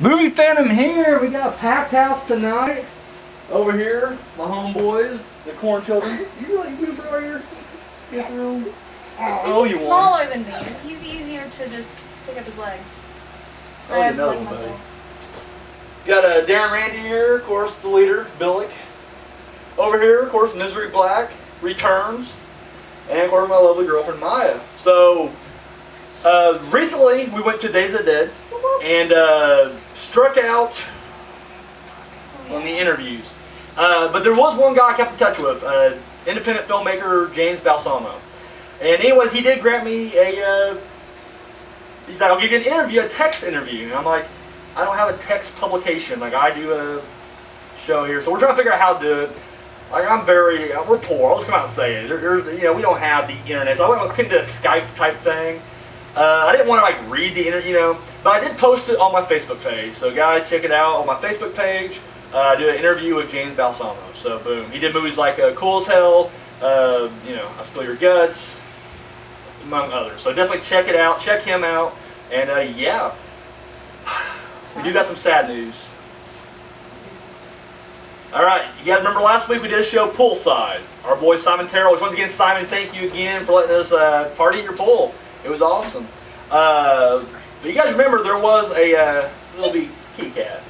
Movie Phantom here. We got a packed house tonight. Over here, my homeboys, the corn children. You like move over here? Get room. So he's smaller than me. He's easier to just pick up his legs. I have leg muscle. Got Darren Randy here, of course, the leader, Billick. Over here, of course, Misery Black returns, and of course my lovely girlfriend Maya. So recently we went to Days of the Dead and struck out on the interviews. But there was one guy I kept in touch with, independent filmmaker James Balsamo. And anyways, he did grant me a, he's like, I'll give you an interview, a text interview. And I'm like, I don't have a text publication, like I do a show here. So we're trying to figure out how to do it. Like we're poor, I'll just come out and say it. We don't have the internet, so I couldn't do a Skype type thing. I didn't want to like read the internet, but I did post it on my Facebook page. So guys, check it out on my Facebook page. I did an interview with James Balsamo. So boom, he did movies like Cool as Hell, I Spill Your Guts, among others. So definitely check it out, check him out, and yeah, we do got some sad news. All right, you guys remember last week we did a show Poolside. Our boy Simon Terrell. Once again, Simon, thank you again for letting us party at your pool. It was awesome. But you guys remember there was a little kitty cat.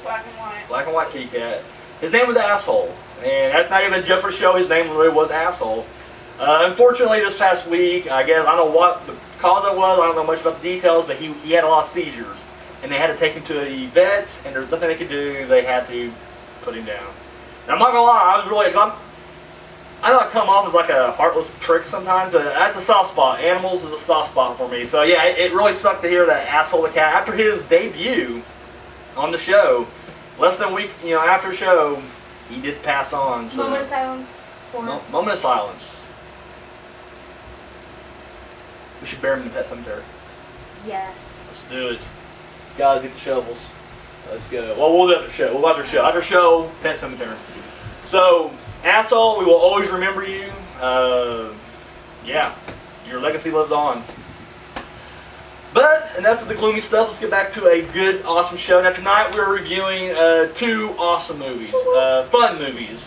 Black and white. Black and white kitty cat. His name was Asshole. And that's not even a joke for show. His name really was Asshole. Unfortunately, this past week, I guess, I don't know what the cause it was. I don't know much about the details, but he had a lot of seizures. And they had to take him to a vet, and there's nothing they could do. They had to put him down. And I'm not gonna lie, I was really, I know I come off as like a heartless prick sometimes, but that's a soft spot. Animals is a soft spot for me. So yeah, it really sucked to hear that Asshole the cat, after his debut on the show, less than a week, after the show, he did pass on. So Moment of silence for... Moment of silence. We should bury him in Pet Cemetery. Yes. Let's do it. Guys, get the shovels. Let's go. Well, we'll do after the show. We'll do after the show. After the show, Pet Cemetery. So, Asshole, we will always remember you. Yeah, your legacy lives on. But enough of the gloomy stuff. Let's get back to a good, awesome show. Now tonight we're reviewing two awesome movies, fun movies.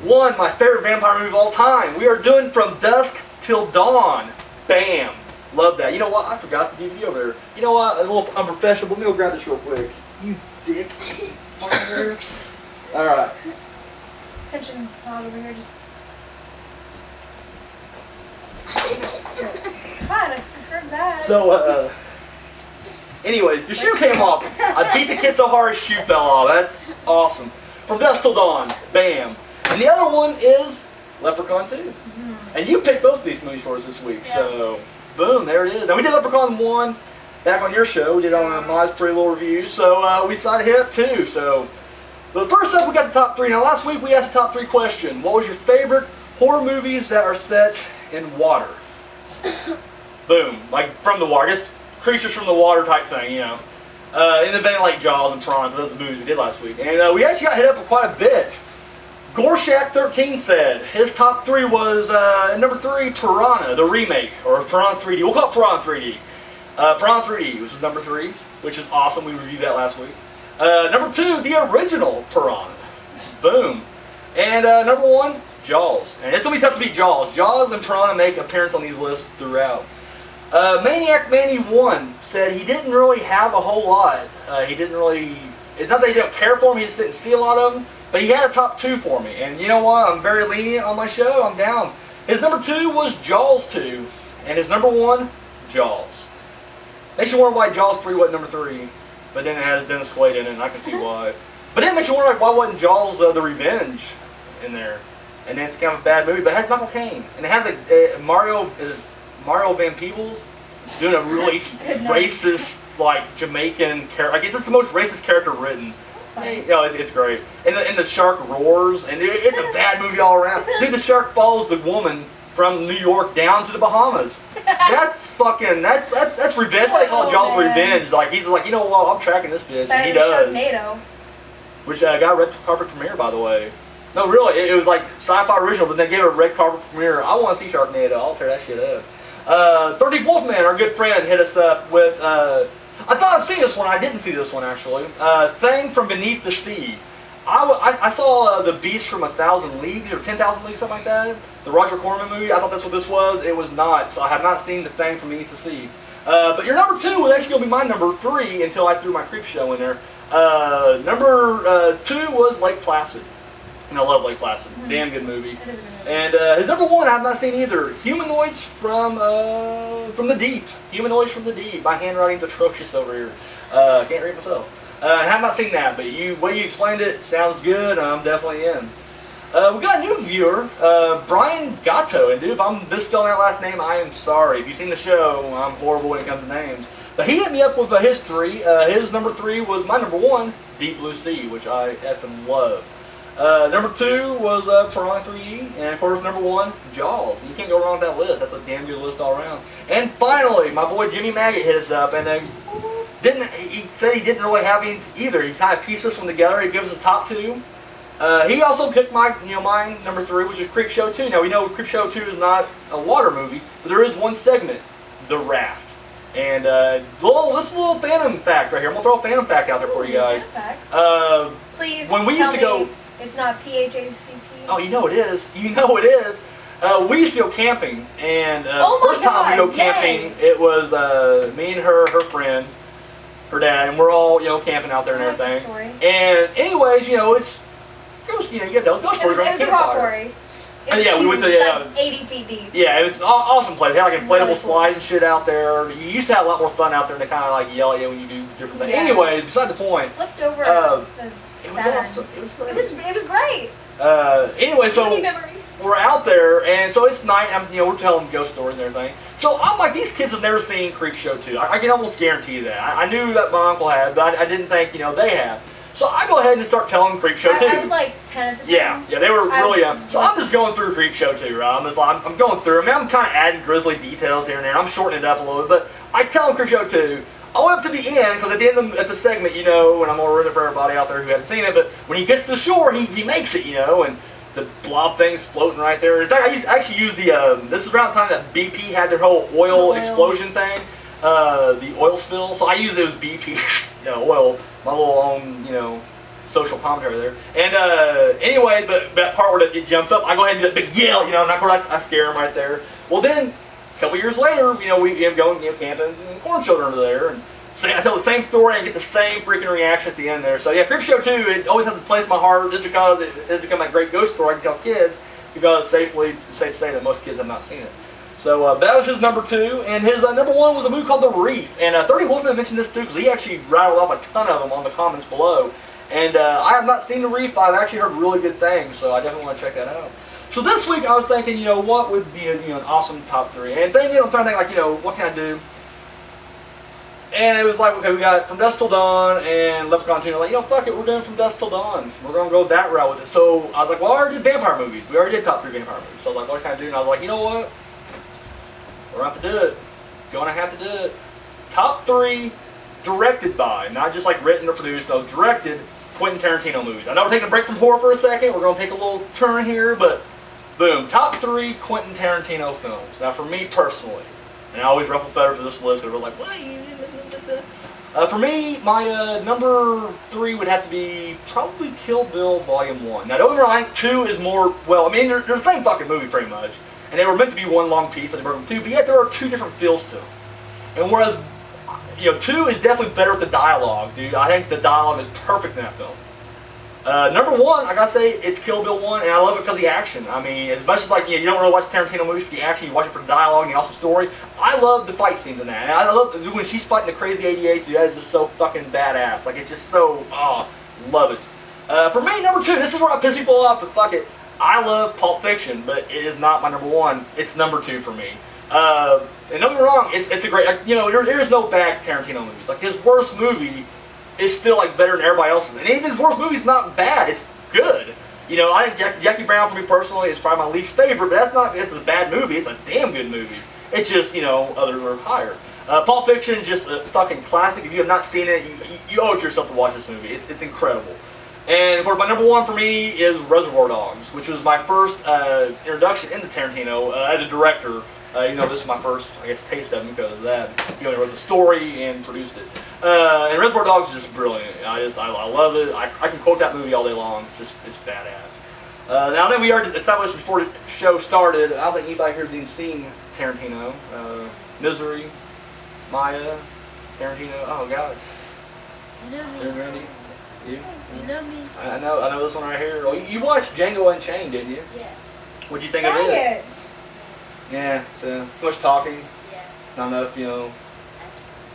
One, my favorite vampire movie of all time. We are doing From Dusk Till Dawn. Bam. Love that. You know what? I forgot the DVD over there. You know what? A little unprofessional. Let me go grab this real quick. You dick. All right. Attention, Bob, over here, just... God, I heard that. So, anyway, your shoe came off. I beat the kid so hard his shoe fell off. That's awesome. From Dusk Till Dawn. Bam. And the other one is Leprechaun 2. Mm-hmm. And you picked both of these movies for us this week, so... Boom, there it is. Now we did Leprechaun 1 back on your show. We did on my pretty little review. So we decided to hit up 2. So, but first up we got the top 3. Now last week we asked the top 3 question. What was your favorite horror movies that are set in water? Boom, like from the water. Just creatures from the water type thing, In the vein like Jaws and Piranha. Those are the movies we did last week. And we actually got hit up for quite a bit. Gorshack13 said his top 3 was number 3, Piranha, the remake, or Piranha 3D. We'll call it Piranha 3D. Piranha 3D, which is number 3, which is awesome. We reviewed that last week. Number 2, the original Piranha. Boom. And number 1, Jaws. And it's going to be tough to beat Jaws. Jaws and Piranha make appearance on these lists throughout. Maniac Manny 1 said he didn't really have a whole lot. He didn't really... It's not that he didn't care for them, he just didn't see a lot of them. But he had a top 2 for me. And you know what? I'm very lenient on my show. I'm down. His number 2 was Jaws 2. And his number 1, Jaws. Makes you wonder why Jaws 3 wasn't number 3. But then it has Dennis Quaid in it, and I can see why. But then it makes you wonder why wasn't Jaws The Revenge in there. And then it's kind of a bad movie. But it has Michael Caine. And it has Mario Van Peebles doing a really racist, like, Jamaican character. I guess it's the most racist character written. It's great. And the shark roars, and it's a bad movie all around. Dude, the shark follows the woman from New York down to the Bahamas. That's fucking, that's revenge. That's why they call it Jaws Revenge. Like, he's like, you know what, I'm tracking this bitch. And he does. Sharknado. Which got a red carpet premiere, by the way. No, really, it was like sci-fi original, but they gave it a red carpet premiere. I want to see Sharknado. I'll tear that shit up. 13th Wolfman, our good friend, hit us up with I thought I'd seen this one. I didn't see this one actually. Thing from Beneath the Sea. I saw The Beast from 1,000 Leagues or 10,000 Leagues, something like that. The Roger Corman movie. I thought that's what this was. It was not. So I have not seen The Thing from Beneath the Sea. But your number 2 was actually going to be my number 3 until I threw my creep show in there. Number 2 was Lake Placid. And I love Lake Placid. Mm-hmm. Damn good movie. It is a good movie. And his number 1 I have not seen either. Humanoids from the Deep. Humanoids from the Deep. My handwriting's atrocious over here. I can't read myself. I have not seen that, but way you explained it sounds good. I'm definitely in. We got a new viewer, Brian Gatto. And dude, if I'm misspelling that last name, I am sorry. If you've seen the show, I'm horrible when it comes to names. But he hit me up with his 3. His number 3 was my number 1, Deep Blue Sea, which I effing love. Number 2 was Piranha 3D, and of course number 1, Jaws. You can't go wrong with that list. That's a damn good list all around. And finally, my boy Jimmy Maggot hit us up, and he said he didn't really have any either. He kind of pieced this one together. He gives us a top 2. He also picked mine number 3, which is Creep Show 2. Now we know Creep Show 2 is not a water movie, but there is one segment, The Raft. And this little Phantom fact right here. I'm gonna throw a Phantom fact out there for you guys. Please. When we used to go, it's not PHACT. Oh, you know it is. You know it is. We used to go camping, and first time we go camping, it was me and her friend, her dad, and we're all camping out there and everything. And anyways, it's ghost. You get those ghost stories. It was a rock quarry. And yeah, we went to like 80 feet deep. Yeah, it was an awesome place. They had like inflatable slides and shit out there. You used to have a lot more fun out there, and they kind of like yell at you when you do different things. Yeah. Anyways, beside the point. Flipped over it was awesome. It was great. It was great. Anyway, so many memories. We're out there, and so it's night. We're telling ghost stories and everything. So I'm like, these kids have never seen Creep Show 2. I can almost guarantee you that. I knew that my uncle had, but I didn't think they had. So I go ahead and start telling them Creep Show 2. I was like 10 at the time. Yeah, they were really young. So I'm just going through Creep Show 2, right? I'm going through. I'm kind of adding grisly details here and there. I'm shortening it up a little bit, but I tell them Creep Show 2. All the way up to the end, because at the end of the segment, and I'm going to ruin it for everybody out there who hasn't seen it, but when he gets to the shore, he makes it, and the blob thing's floating right there. In fact, I actually used this is around the time that BP had their whole oil explosion thing, the oil spill. So I used it as BP oil, my little own, social commentary there. And anyway, but that part where it jumps up, I go ahead and do that big yell, and of course I scare him right there. Well, then a couple years later, we end up going camping, and the corn children are there, and I tell the same story and get the same freaking reaction at the end there. So yeah, Creep Show 2, it always has a place in my heart just because it has become that great ghost story I can tell kids, because it's safe to say that most kids have not seen it. So that was his number 2, and his number 1 was a movie called The Reef. And 30 Wolfman mentioned this too, because he actually rattled off a ton of them on the comments below. And I have not seen The Reef, but I've actually heard really good things, so I definitely want to check that out. So this week I was thinking, what would be an awesome top 3? And thinking, I'm trying to think like, what can I do? And it was like, okay, we got From Dusk Till Dawn and Leprechaun 2. Like, fuck it, we're doing From Dusk Till Dawn. We're going to go that route with it. So I was like, well, I already did vampire movies. We already did top 3 vampire movies. So I was like, what can I do? And I was like, you know what? We're going to have to do it. Going to have to do it. Top 3 directed by, not just like written or produced, no, directed Quentin Tarantino movies. I know we're taking a break from horror for a second. We're going to take a little turn here, but boom. Top 3 Quentin Tarantino films. Now, for me personally, and I always ruffle feathers for this list, because we're like, what? For me, my number 3 would have to be probably Kill Bill Volume 1. Now, don't get me wrong, 2 is more, they're the same fucking movie pretty much. And they were meant to be one long piece, but they broke them 2, but yet there are 2 different feels to them. And whereas, 2 is definitely better with the dialogue, dude. I think the dialogue is perfect in that film. Number 1, I gotta say, it's Kill Bill 1, and I love it because of the action. I mean, as much as you don't really watch Tarantino movies for the action, you watch it for the dialogue and the awesome story. I love the fight scenes in that. And I love when she's fighting the crazy 88s, dude, that is just so fucking badass. Like, it's just so, love it. For me, number 2, this is where I piss people off, but fuck it. I love Pulp Fiction, but it is not my number 1. It's number 2 for me. And don't get me wrong, it's a great, there is no bad Tarantino movies. Like, his worst movie is still better than everybody else's. And even his worst movie's not bad, it's good. I think Jackie Brown, for me personally, is probably my least favorite, but it's a bad movie, it's a damn good movie. It's just, others are higher. Pulp Fiction is just a fucking classic. If you have not seen it, you owe it to yourself to watch this movie. It's incredible. And of course, my number 1 for me is Reservoir Dogs, which was my first introduction into Tarantino as a director. You know, this is my first, I guess, taste of him because of that. He only wrote the story and produced it. And Reservoir Dogs is just brilliant. I love it. I can quote that movie all day long. It's badass. Now that we already established before the show started, I don't think anybody here's even seen Tarantino. Misery, Maya, Tarantino. Oh God. You know me. There, Randy. You? You know me. I know this one right here. Well, you watched Django Unchained, didn't you? Yeah. What'd you think of Dang it? it. Yeah, so too much talking, Yeah. not enough, you know.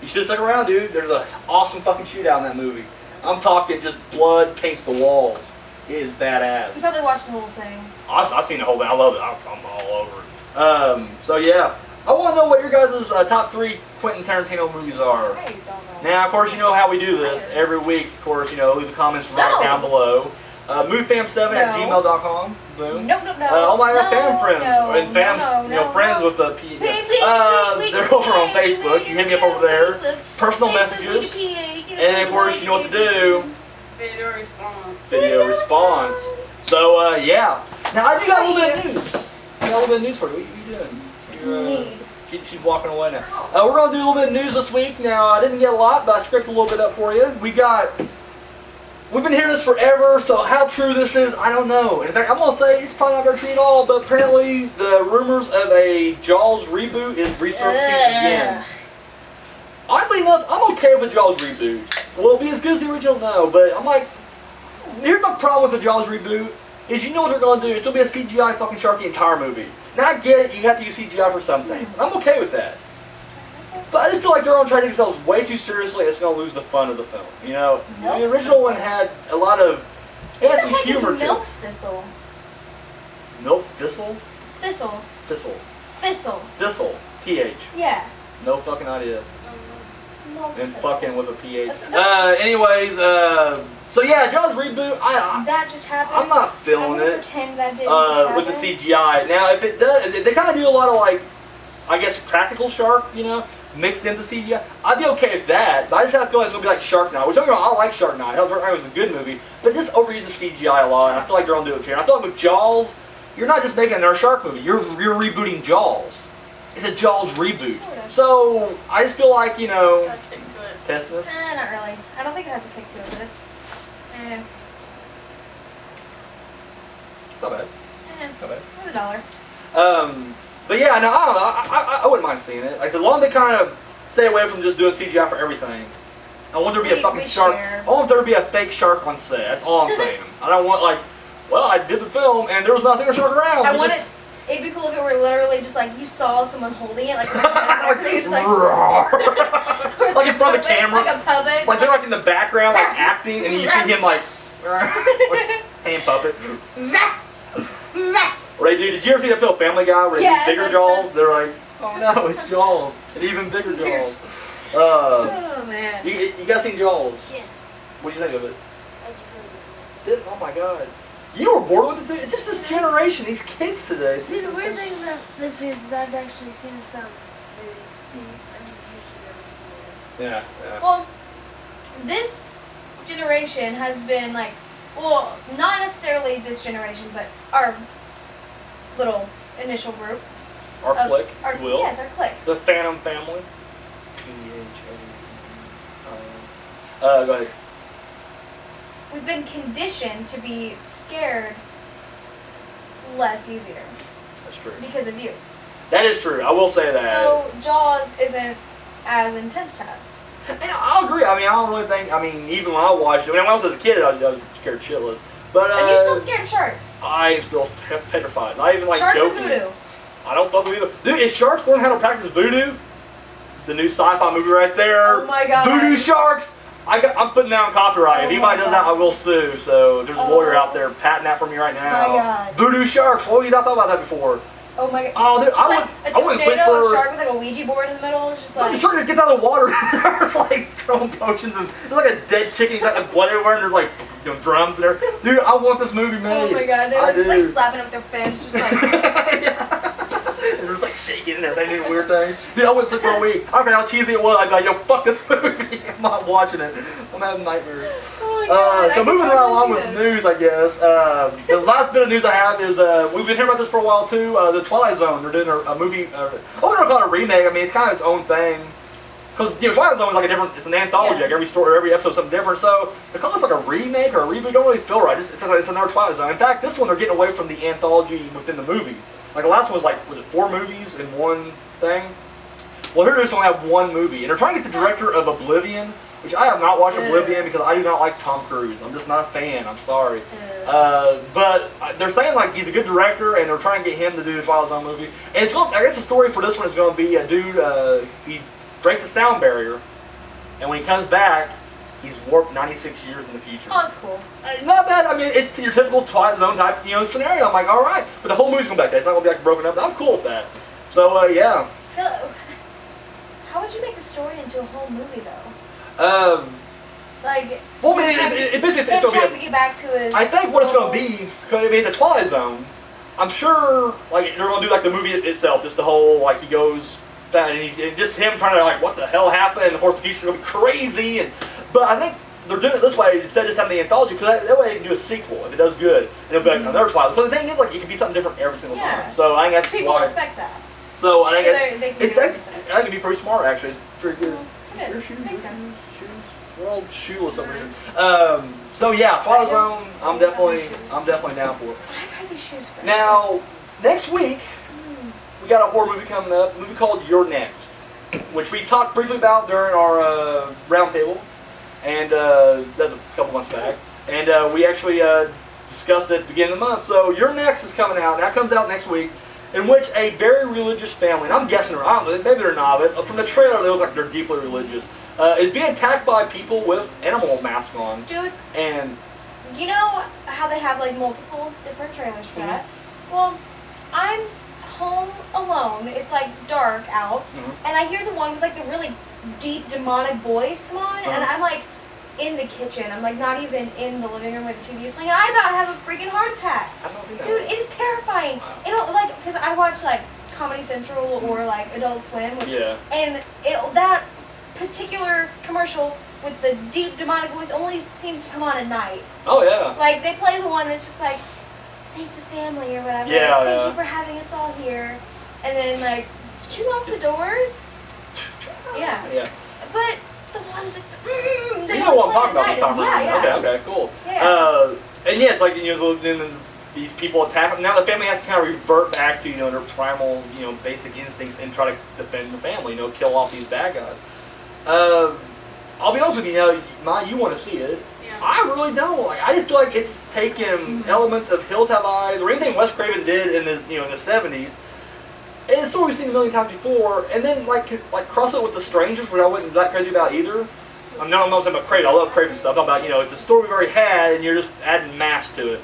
You should have stuck around, dude. There's an awesome fucking shootout in that movie. I'm talking just blood paints the walls. It is You badass. probably watched the whole thing. I've seen the whole thing. I love it. I'm all over it. So yeah, I want to know what your guys' top 3 Quentin Tarantino movies are. I don't know. Now, of course, you know how we do this every week. Of course, you know, leave the comments right No. down below. MoveFam7@gmail.com. Boom. No, no, no. All my no, fan friends, no, and fans, no, you know, no, friends no. with the P. They're over on Facebook. You hit me up over there. Personal messages, and of course, you know what to do. Video response. Video response. So yeah. Now I do got a little bit of news. I got a little bit of news for you. What you doing? Need. She's walking away now. We're gonna do a little bit of news this week. Now I didn't get a lot, but I scripted a little bit up for you. We've been hearing this forever, so how true this is, I don't know. In fact, I'm gonna say it's probably not very true at all, but apparently the rumors of a Jaws reboot is resurfacing again. Oddly enough, I'm okay with the Jaws reboot. Will it be as good as the original? No, but I'm like, here's my problem with the Jaws reboot, is you know what they're gonna do, it's gonna be a CGI fucking shark the entire movie. Now I get it, you have to use CGI for some things. I'm okay with that. But I just feel like they're gonna try to take themselves way too seriously, it's gonna lose the fun of the film. You know, Milk the original one Thistle. had a lot of, it What had the some heck humor is to milk it. thistle? Milk thistle? Thistle. Thistle. Thistle. Thistle. TH. Yeah. No fucking idea. Milk And thistle. fucking with a PH. That's- Anyways, so yeah, Jaws reboot, That just happened. I'm not I'm feeling gonna it. pretend that didn't just With the happen. CGI. Now, if it does, they kind of do a lot of like, I guess practical shark, you know, mixed into CGI. I'd be okay with that, but I just have a feeling it's gonna be like Shark Night. Which don't get me wrong, I like Shark Night. Shark Night was a good movie, but it just overuses CGI a lot. And I feel like they're gonna do it here. And I feel like with Jaws, you're not just making another shark movie. You're rebooting Jaws. It's a Jaws reboot. Sort of. So I just feel like, you know, Got kicked to it. testing this. Not really. I don't think it has a kick to it, but it's. Not bad. Not bad. $1. But yeah, no, I don't know. I wouldn't mind seeing it. Like I said, as long as they kind of stay away from just doing CGI for everything. I want there to be a fucking We shark. share. I want there to be a fake shark on set. That's all I'm saying. I don't want like, well, I did the film and there was not a single shark around. I We want just- it. It'd be cool if it were literally just like you saw someone holding it, like just like like in front of the camera. like a puppet. Like they're like in the background, like acting, and you see him like, hand puppet. Right, dude, did you ever see that episode of Family Guy where Yeah, it's bigger that's- Jaws? They're like, oh no, it's Jaws. And even bigger Jaws. Oh man. You guys seen Jaws? Yeah. What do you think of it? I just heard Oh my god. You were bored with it too? It's just this generation, these kids today. See, the weird thing about this video is I've actually seen some movies. And usually never seen it. Yeah, yeah. Well, this generation has been like, well, not necessarily this generation, but our little initial group. Our of- clique, our, if you will. Yes, our clique. The Phantom family. Go ahead. We've been conditioned to be scared less easier That's true. because of you. That is true. I will say that. So Jaws isn't as intense to us. And I'll agree. I mean, I don't really think. I mean, even when I watched it, when I was a kid, I was scared shitless. But And you're still scared of sharks. I am still petrified. Not even like Sharks joking. and voodoo. I don't fuck with either. Dude, if sharks learn how to practice voodoo, the new sci-fi movie right there. Oh my God. Voodoo sharks. I'm putting that on copyright. Oh If anybody my does that, God. I will sue. So there's a Oh. lawyer out there patting that for me right now. My God. Voodoo sharks. Why have you not thought about that before? Oh my god. Oh, dude, Just like I wouldn't sleep tornado of for. shark with like a Ouija board in the middle. It's just Like, the like. shark that gets out of the water, there's like throwing potions and there's like a dead chicken, he's got like blood everywhere, and there's like drums there. Dude, I want this movie made. Oh my god, they're I like, just do. like slapping up their fins, just like. Yeah. And there's like shaking and everything, doing weird things. Dude, I wouldn't sleep for a week. I don't care how cheesy it was. I'd be like, yo, fuck this movie. I'm not watching it. I'm having nightmares. Oh my God, I So can moving right totally along see with this. news, I guess. The last bit of news I have is we've been hearing about this for a while too. The Twilight Zone. They're doing a movie. I don't call it a remake. I mean, it's kind of its own thing. Because Twilight Zone is like a different. It's an anthology. Yeah. Like every story, every episode, is something different. So they call this like a remake or a reboot. Don't really feel right. It's another Twilight Zone. In fact, this one they're getting away from the anthology within the movie. Like the last one was like, was it 4 movies in one thing? Well, here it is, only have 1 movie, and they're trying to get the director of Oblivion, which I have not watched Oblivion because I do not like Tom Cruise. I'm just not a fan. I'm sorry. But they're saying like he's a good director, and they're trying to get him to do the Twilight Zone movie. And it's going. I guess the story for this one is going to be a dude. He breaks the sound barrier, and when he comes back, he's warped 96 years in the future. Oh, that's cool. Not bad. I mean, it's your typical Twilight Zone type, scenario. I'm like, all right, but the whole movie's going back there. It's not going to be like broken up. But I'm cool with that. So yeah. How would you make a story into a whole movie though? Like, Well, I mean, it's him going trying to to be. get back to his. I think what it's going to be, because it's a Twilight Zone. I'm sure, like they're going to do like the movie itself, just the whole like he goes. And just him trying to like, what the hell happened? And of course, the future's gonna be crazy. But I think they're doing it this way instead of just having the anthology, because that way they can do a sequel if it does good, and it'll be like another Twilight. So the thing is, like, it can be something different every single time. So I think that's people why. expect that. So I think they can it's do actually, everything. I think it'd be pretty smart actually. It's pretty good. It Your is. shoes, Makes sense. Shoes. We're all shoeless over here. So yeah, Twilight Zone. I'm definitely down for it. I got these shoes for Now, next week we got a horror movie coming up. A movie called You're Next, which we talked briefly about during our roundtable, and that's a couple months back. And we actually discussed it at the beginning of the month. So You're Next is coming out. That comes out next week, in which a very religious family, and I'm guessing, maybe they're not, but from the trailer they look like they're deeply religious, is being attacked by people with animal masks on. Dude, And you know how they have like multiple different trailers for that? Well, I'm home alone. It's like dark out, and I hear the one with like the really deep demonic voice come on, and I'm like in the kitchen. I'm like not even in the living room where the TV is playing. And I'm about to have a freaking heart attack. I've not seen that. Dude, it is terrifying. It'll like because I watch like Comedy Central or like Adult Swim, which, and that particular commercial with the deep demonic voice only seems to come on at night. Oh yeah. Like they play the one that's just like, thank the family or whatever. Yeah, Thank yeah. you for having us all here. And then like, did you lock the doors? Yeah. Yeah. But the one that You know what I'm talking about this time, right? Yeah. Okay, cool. Yeah. And yes, like then these people attack them. Now the family has to kind of revert back to their primal basic instincts and try to defend the family. Kill off these bad guys. I'll be honest with you. Maya, you want to see it. Yeah. I really don't. Like, I just feel like it's taken elements of Hills Have Eyes or anything Wes Craven did in the in the 70s. And it's sort of seen a million times before, and then like cross it with The Strangers, which I wasn't that crazy about either. I'm not talking about Craven. I love Craven stuff. I'm talking about it's a story we've already had, and you're just adding mass to it.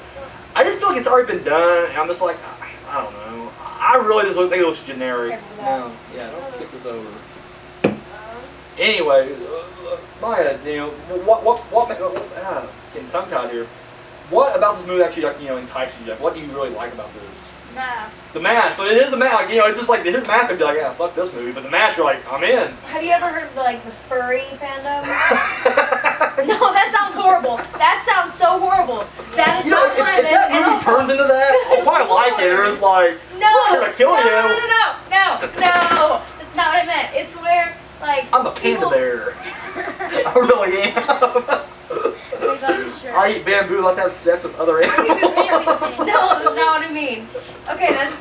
I just feel like it's already been done, and I'm just like, I don't know. I really just think it looks generic. No, yeah, don't get this over. Anyway, Maya, getting tongue tied here. What about this movie actually entices you? Like, what do you really like about this? Mask. The mask. So it is the mask. It's just like the mask. I'd be like, yeah, fuck this movie. But the mask, you're like, I'm in. Have you ever heard of the furry fandom? No, that sounds horrible. That sounds so horrible. That is not if what I meant. that movie turns into that, I'll probably like it. Or it's like, No, we're gonna kill you. No. That's not what I meant. It's where I'm a panda bear. I really am. I eat bamboo like to have sex with other animals. No, that's not what I mean. Okay, that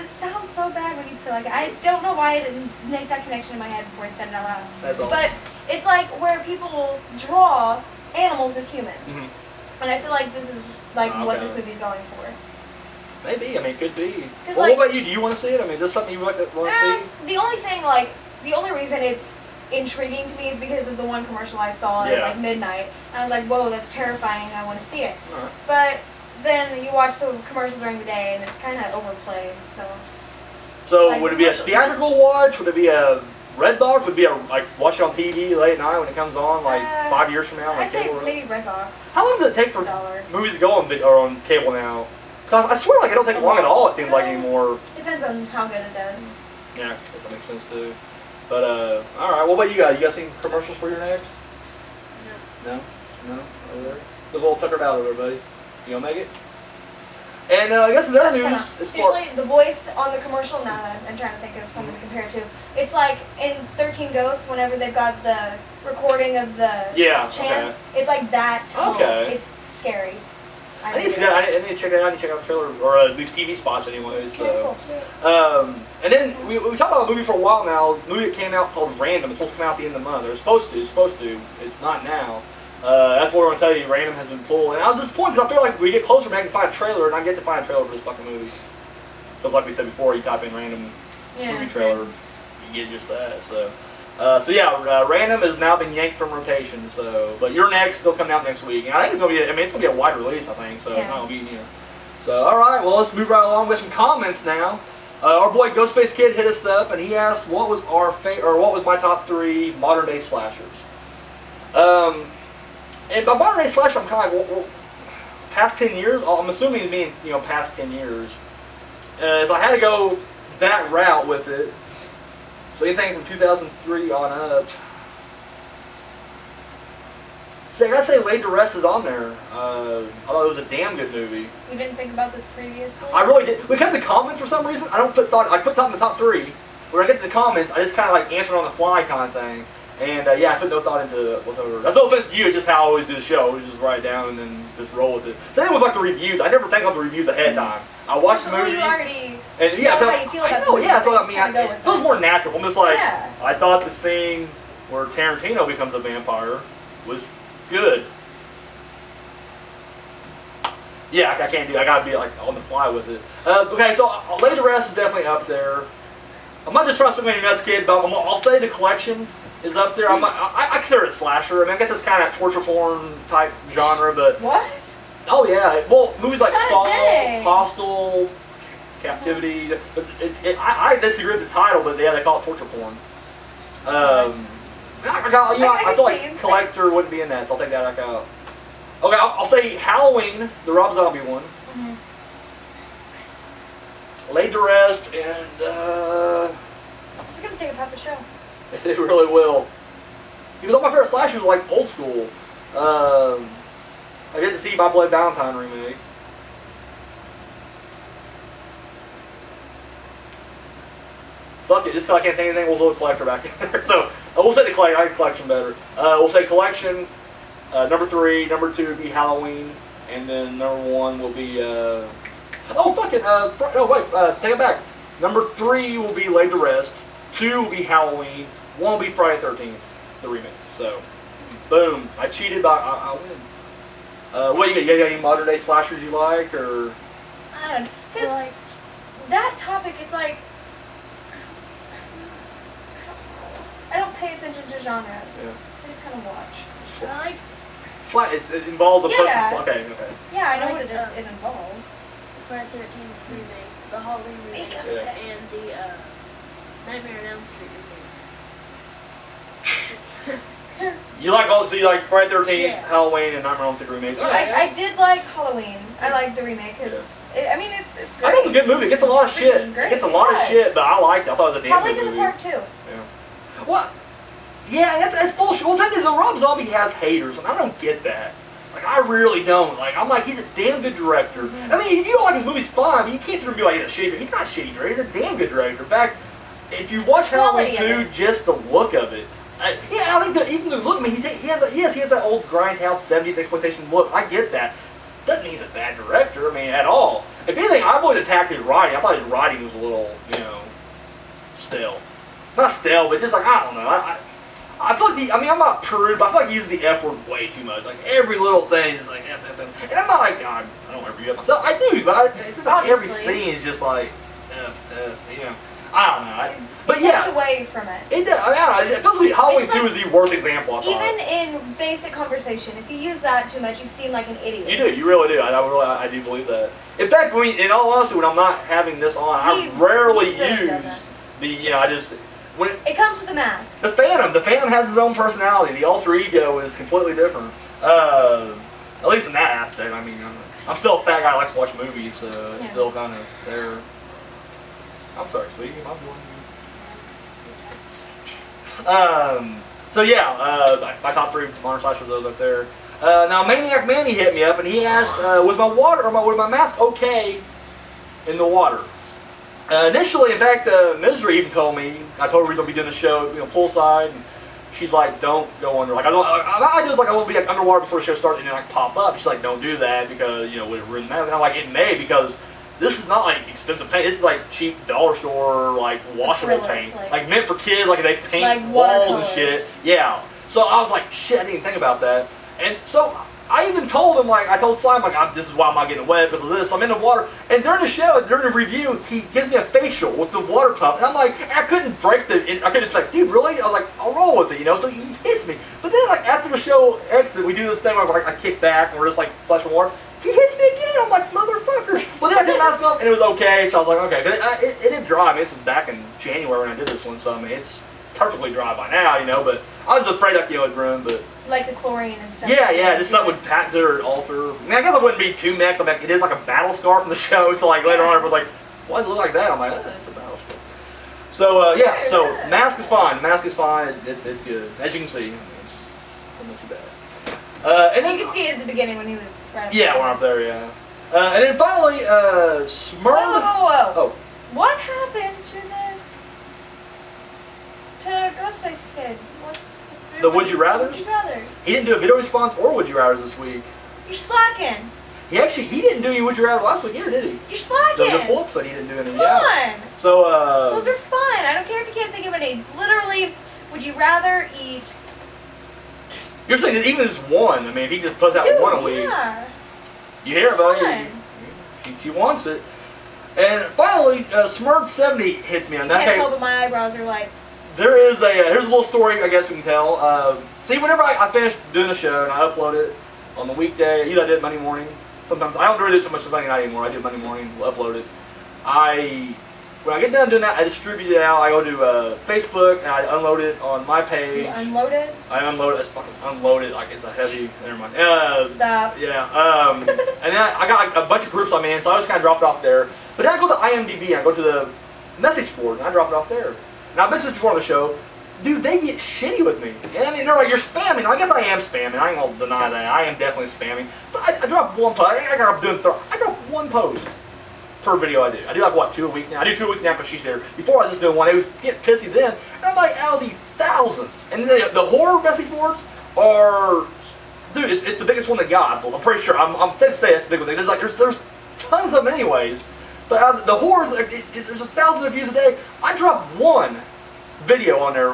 sounds so bad when you feel like it. I don't know why I didn't make that connection in my head before I said it out loud. That's all. But it's like where people draw animals as humans. Mm-hmm. And I feel like this is what Okay. this movie's going for. Maybe. I mean, it could be. 'Cause, Well, what about you? Do you want to see it? I mean, is this something you want to see? The only reason it's intriguing to me is because of the one commercial I saw at midnight. And I was like, whoa, that's terrifying. I want to see it. Alright. But then you watch the commercial during the day and it's kind of overplayed. So would it be a theatrical watch? Would it be a Redbox? Would it be watch it on TV late at night when it comes on 5 years from now? I'd say cable? maybe Redbox. How long does it take for $1. movies to go on cable now? 'Cause I swear it don't take long at all. It seems like anymore. Depends on how good it does. Yeah, that makes sense too. But all right. What about you guys? You guys seen commercials for your next? No. No. Over there. The little Tucker Valley, everybody. You gonna make it? And I guess the other news is for. Seriously, the voice on the commercial, now that I'm trying to think of something to compare it to, it's like in 13 Ghosts, whenever they've got the recording of the chants, it's like that tone. Okay. It's scary. I need to see that. I need to check it out. I need to check out the trailer or these TV spots anyway. So. And then we talked about a movie for a while now. A movie that came out called Random. It's supposed to come out at the end of the month. Or it's supposed to. It's supposed to. It's not now. That's what we're gonna tell you. Random has been pulled, and I was disappointed because I feel like we get closer, man, I can find a trailer, and I get to find a trailer for this fucking movie. Because like we said before, you type in random movie trailer, you get just that. So yeah, Random has now been yanked from rotation. So, but You're Next still coming out next week, and I think it's gonna be. It's gonna be a wide release, I think. So it's not gonna be So all right, well let's move right along with some comments now. Our boy Ghostface Kid hit us up, and he asked what was what was my top 3 modern day slashers. And by modern day slasher, I'm kind of like, past 10 years? I'm assuming it means, past 10 years. If I had to go that route with it, so anything from 2003 on up. So I gotta say Laid to Rest is on there. I thought it was a damn good movie. You didn't think about this previously? I really did. We kept the comments for some reason. I put thought in the top 3. When I get to the comments, I just kind of like answered on the fly kind of thing. And I took no thought into whatever. That's no offense to you, it's just how I always do the show. We just write it down and then just roll with it. Same with like the reviews. I never think of the reviews ahead of time. I watch the movie. You already and know how you feel about it. That's what I mean. It feels more natural. I'm just like, Yeah. I thought the scene where Tarantino becomes a vampire was good. Yeah, I can't do it. I gotta be like on the fly with it. Okay, so Lay to Rest is definitely up there. I'm not just trying to speak my nuts, kid, but I'll say The Collection is up there. I consider it a slasher. I mean, I guess it's kind of that torture porn type genre, but What? oh yeah, well, movies like God Saw, dang. Hostel, Captivity. I disagree with the title, but yeah, they call it torture porn. I feel like Collector wouldn't be in that, so I'll take that back out. Okay, I'll say Halloween, the Rob Zombie one. Laid to Rest, and This is gonna take up half the show. it really will. Because all my favorite slashers are like old school. I get to see My Bloody Valentine remake. Fuck it, just because I can't think of anything, we'll throw a Collector back in there. So, we'll say I like Collection better. We'll say Collection, number 3, number 2 would be Halloween, and then number 1 will be, take it back. Number 3 will be Laid to Rest, 2 will be Halloween, 1 will be Friday the 13th, the remake. So, boom, I cheated, but I win. What do you got any modern day slashers you like, or? I don't know. Because that topic, it's like, I don't pay attention to genres. Yeah. I just kind of watch. I like It involves a Yeah. person. Okay. Yeah, I know Like what it involves. Friday the 13th remake, the Halloween remake, Yeah. and the Nightmare on Elm Street remakes. You like you like Friday the 13th, Yeah. Halloween, and Nightmare on Elm Street remake. Yeah. Okay. I did like Halloween. I liked the remake because it's great. I think it's a good movie. It gets a lot of shit. Freaking great. It gets a lot of It shit, does. but I liked it. I thought it was a damn Probably good because movie. of part 2. Yeah. What? Yeah, that's bullshit. Well, the thing is, Rob Zombie has haters, and I don't get that. Like, I really don't. Like, I'm like, he's a damn good director. I mean, if you don't like his movies, fine, but you can't sit there and be like, he's a shitty director. He's not a shitty director. He's a damn good director. In fact, if you watch Halloween Quality of 2, just the look of it. I think that even the look, I mean, he has that old grindhouse 70s exploitation look. I get that. Doesn't mean he's a bad director, I mean, at all. If anything, I would attack his writing. I thought his writing was a little, stale. Not stale, but just like, I don't know. I feel like I'm not prude, but I feel like he uses the F word way too much. Like, every little thing is like F. And I'm not like, God, I don't ever use it myself. I do, but it's just like every scene is just like F, I don't know. But It yeah. takes away from it. It does. I don't know. It feels like Halloween 2 is the worst example, I thought. Even in basic conversation, if you use that too much, you seem like an idiot. You do. You really do. I do believe that. In fact, in all honesty, when I'm not having this on, I rarely he really use doesn't. when It comes with a mask. the Phantom. The Phantom has his own personality. The alter ego is completely different. At least in that aspect. I mean, I'm still a fat guy who likes to watch movies, so it's still kind of there. I'm sorry, sweetie. My boy. So yeah, my top 3 modern slashers those up there. Now Maniac Manny hit me up and he asked, was my water or was my mask okay in the water? Initially, in fact, Misery even told me. I told her we're gonna be doing the show, poolside. And she's like, don't go under. Like I just like I won't be like underwater before the show starts and then like pop up. She's like, don't do that because would it ruin that? And I'm like, it may because this is not like expensive paint. This is like cheap dollar store like washable Acrylic, paint, like- like meant for kids. Like they paint Like walls and watercolors. shit. Yeah. So I was like, shit, I didn't even think about that. And so I even told him, like, I told Slime, like, this is why I'm not getting wet because of this. So I'm in the water. And during the show, during the review, he gives me a facial with the water pump. And I'm like, I couldn't break the, I couldn't, like, dude, really? I was like, I'll roll with it, So he hits me. But then, like, after the show exit, we do this thing where, like, I kick back and we're just, like, splashing water. He hits me again. I'm like, motherfucker. Well, then I did mask off and it was okay. So I was like, okay. But it didn't dry. I mean, this was back in January when I did this one. So, I mean, it's perfectly dry by now, But I was afraid I'd, it'd ruin, but. Like the chlorine and stuff. Yeah, just something with patent or alter. I mean, I guess I wouldn't be too mad. Like, it is like a battle scar from the show. So like later on, everyone's like, "Why does it look like that?" I'm like, "It's a battle scar." So yeah, so mask is fine. Mask is fine. It's good. As you can see, it's not too bad. And then You could see it at the beginning when he was right. yeah, when I'm up there, yeah. And then finally, Smurf. Whoa. Oh, What happened to Ghostface Kid? What's The Would You Rathers? Would You Rathers? he didn't do a video response or Would You Rathers this week. You're slacking. He didn't do any Would You Rather last week either, did he? You're The slacking. full episode he didn't do any. Come Yeah. on. So Those are fun. I don't care if you can't think of any. Literally, would you rather eat? you're saying that even just one. I mean, if he just puts out Dude, one a week, yeah. you hear about fun. it. She wants it. And finally, Smurf70 hits me on You that. can't Hey, tell, but my eyebrows are like. there is a here's a little story. I guess we can tell. See, whenever I finish doing the show and I upload it on the weekday, usually I do it Monday morning. Sometimes I don't really do so much Monday night anymore. I do it Monday morning. Upload it. When I get done doing that, I distribute it out. I go to Facebook and I unload it on my page. You unload it. I unload it. I fucking unload it like it's a heavy. Never mind. Stop. Yeah. And then I got like a bunch of groups I'm in, so I just kind of dropped it off there. But then I go to IMDb and I go to the message board and I drop it off there. And I mentioned this before on the show, dude, they get shitty with me. And I mean, they're like, you're spamming. I guess I am spamming. I ain't gonna deny that. I am definitely spamming. But I drop one post. I drop one post per video I do. I do like, what, 2 a week now? I do 2 a week now because she's here. Before I was just doing one. They would get pissy then. And I'm like, out of these thousands. And the horror message boards are, dude, it's the biggest one they got. I'm pretty sure. I'm safe to say it's the big one. There's tons of them anyways. But out of the horrors, there's 1,000 views a day. I drop one video on there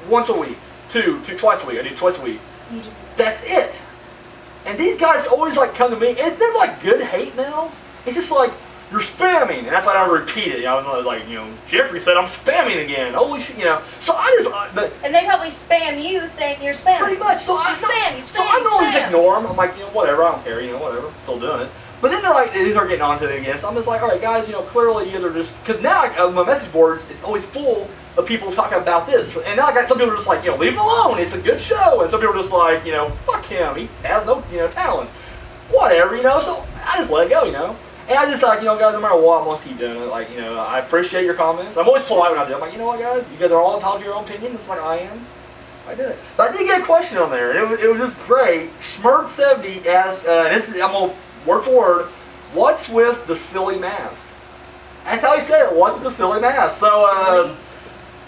once a week. Twice a week. I do twice a week. You just. That's it. And these guys always like come to me, and they're like good hate now. It's just like, you're spamming, and that's why I repeat it. I was like, Jeffrey said I'm spamming again. Holy shit, So I just, but And they probably spam you saying you're spamming. pretty much. So I normally just ignore them. I'm like, whatever, I don't care, whatever, still doing it. But then they start getting onto it again. So I'm just like, all right, guys, clearly either just because now my message boards, it's always full of people talking about this, and now I got some people are just like, leave him alone. It's a good show, and some people are just like, fuck him. He has no, talent. Whatever, So I just let it go, And I just like, guys, no matter what, I'm gonna keep doing it. Like, I appreciate your comments. I'm always polite when I do it. I'm like, you know what, guys, you guys are all entitled to your own opinion, just like I am. I did it. But I did get a question on there, and it was just great. Schmert70 asked, I'm gonna word for word, what's with the silly mask? That's how he said it. What's with the silly mask? So,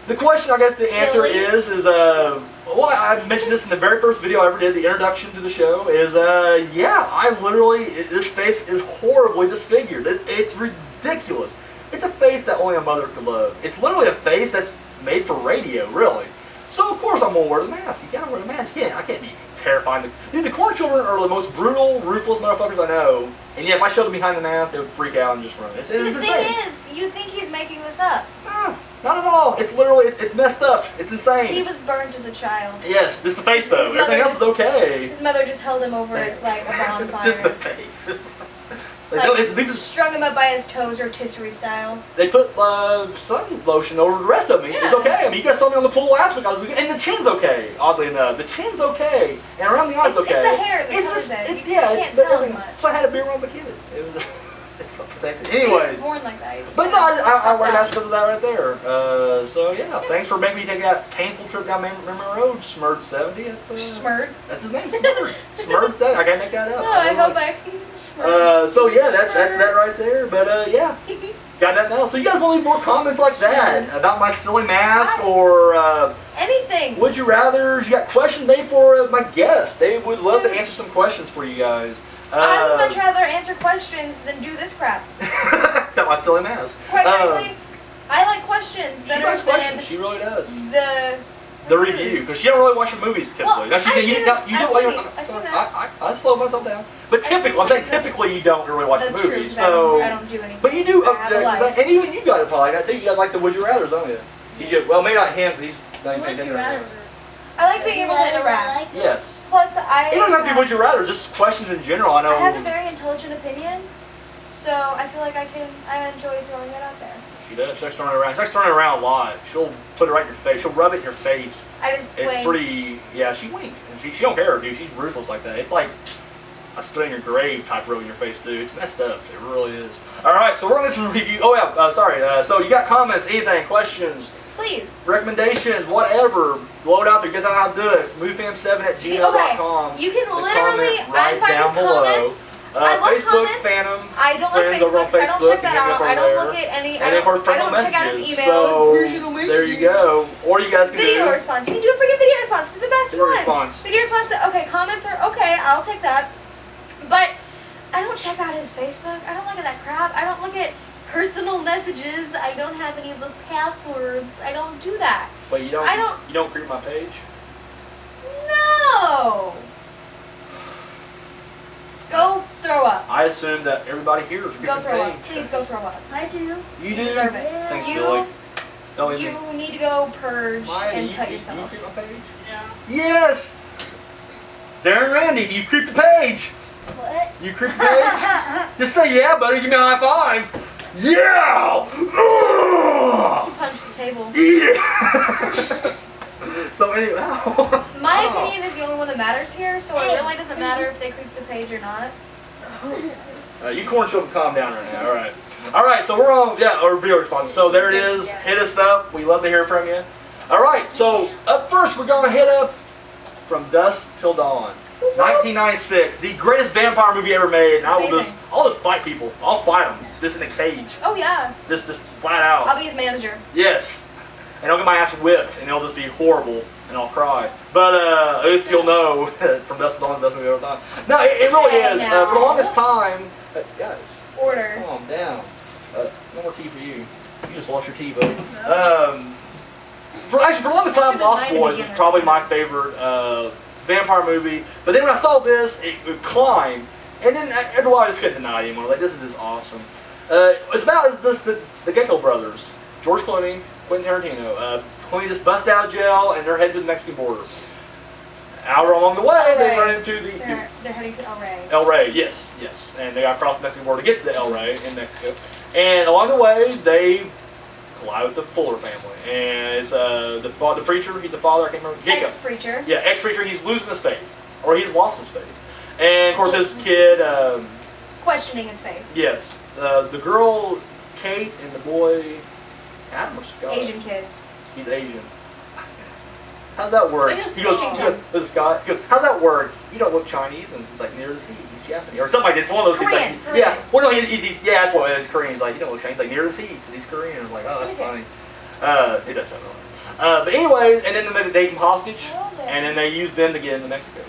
the question, I guess, the answer is, well, I mentioned this in the very first video I ever did, the introduction to the show, is, yeah, I literally, this face is horribly disfigured. It's ridiculous. It's a face that only a mother could love. It's literally a face that's made for radio, really. So, of course, I'm going to wear the mask. You gotta wear the mask. I can't be terrifying. Dude, the Corn Children are the most brutal, ruthless motherfuckers I know. And yeah, if I showed them behind the mask, they would freak out and just run. It's the insane. thing is, you think he's making this up. No, not at all. It's literally, it's messed up. It's insane. He was burnt as a child. Yes, just the face though. His mother Everything else is okay. His mother just held him over it like a bonfire. Just the face. Like, strung him up by his toes, rotisserie style. They put sun lotion over the rest of me. It's Yeah. okay. I mean, you guys saw me on the pool last week. And the chin's okay. Oddly enough, the chin's okay, and around the eyes It's okay. the hair that it's covers just, it. it's You yeah. can't It's tell as everything. much. So I had a beer when I was a kid. It was. It's protected. He was Anyways. born like that. He was But no, I wear Yeah. masks because of that right there. So yeah, thanks for making me take that painful trip down memory road. Smurd 70. Smurd. That's his name. Smurd. Smurd 70. I gotta make that up. Oh, I don't hope know. I. So yeah, that's that right there. But yeah, got that now. So you guys want to leave more comments like that about my silly mask or Anything. would you rather? You got questions made for my guests. They would love to answer some questions for you guys. I would much rather answer questions than do this crap. About my silly mask. Quite frankly, I like questions She better likes than questions. She really does. the review, because she don't really watch the movies typically. Well, Now, she, I've you, seen now, it. you I've do. seen you- these. I've seen this. I slow myself down. But I've seen typically, I'm saying some of them. typically you don't really watch That's the true. movies. 'Cause So, I don't do anything. but you do. I have a life. And even you guys are probably like that too. You guys like the Would You Rather's, don't you? Well, maybe not him, because he's not even Would paying you attention. rather? I like being able to interact. Yes. Plus, I. It doesn't have to be Would You Rather, just questions in general. I know. I have a very intelligent opinion, so I feel like I enjoy throwing it out there. She does. She likes turning it around. She likes turning it around a lot. She'll put it right in your face. She'll rub it in your face. I just It's winked. pretty. Yeah, she winked. And she don't care, dude. She's ruthless like that. It's like a spit in your grave type rub in your face, dude. It's messed up. It really is. All right, so we're on this review. Oh yeah, sorry. So you got comments, anything, questions, Please. recommendations, whatever. Blow it out there. You guys know how to do it. MoveFam7@gmail.com. Okay, you can The literally. comment right I'm fine down with below. comments. I love Facebook, comments. Phantom. I don't like Friends over on Facebook. I don't Facebook, check that you can out. get I from don't there. look at any. And then, of course, I don't personal check out his messages. emails. So there you go. Or you guys can Video do response. You can do a freaking video response. Do the best Video ones. response. Video response. Okay, comments are okay. I'll take that. But I don't check out his Facebook. I don't look at that crap. I don't look at personal messages. I don't have any of those passwords. I don't do that. But you don't. I don't- You don't creep my page. No. Go throw up. I assume that everybody here is Go creeping throw up. page. Please go throw up. I do. You You do. deserve it. Yeah. Thanks, You- Billy. Oh, is You it? need to go purge Maya, and you, cut you yourself. creep my page? Yeah. Yes. Darren Randy, do you creep the page? What? You creep the page? Just say yeah, buddy. Give me a high five. Yeah. Punch the table. Yeah. So anyway, My Oh. opinion is the only one that matters here, so it really doesn't matter if they creep the page or not. You corn children, calm down right now. All right. So we're on our video response. So there it is. Hit us up. We love to hear from you. All right. So up first, we're gonna hit up From Dusk Till Dawn, 1996, the greatest vampire movie ever made. And I'll just fight people. I'll fight them just in a cage, Oh yeah, just flat out. I'll be his manager. Yes. And I'll get my ass whipped, and it'll just be horrible, and I'll cry. But at least you'll know From Dusk Till Dawn is the best movie of all time. No, it really Hey, is. now. For the longest time, guys, Order. calm down. No more tea for you. You just lost your tea, buddy. For the longest time, She was Lost mine to Boys begin was with. probably my favorite vampire movie. But then when I saw this, it climbed. And then after a while, I just couldn't deny it anymore. Like, this is just awesome. It's about the Gecko brothers, George Clooney, Quentin Tarantino. Clooney just bust out of jail, and they're heading to the Mexican border. Out along the way, they run into the They're heading to El Rey. El Rey, yes. And they got to cross the Mexican border to get to El Rey in Mexico. And along the way, they collide with the Fuller family. And it's the preacher, he's the father, I can't remember. Jacob. Ex-preacher. Yeah, ex-preacher, he's losing his faith. Or he's lost his faith. And of course his kid, Questioning his faith. yes. The girl, Kate, and the boy, Adam or Scott? Asian kid. He's Asian. How's that work? I guess He goes, Asian. Scott, he goes, how's that work? You don't look Chinese, and he's like, near the sea, he's Japanese, or something like this. One of those Korean, things. Like, Korean. Yeah, well, no, yeah, that's what it is. Korean. He's like, you don't look Chinese. He's like, near the sea, because he's Korean. I'm like, oh, that's funny. It does sound wrong. But anyway, and then they take him hostage, and then they use them to get into Mexico.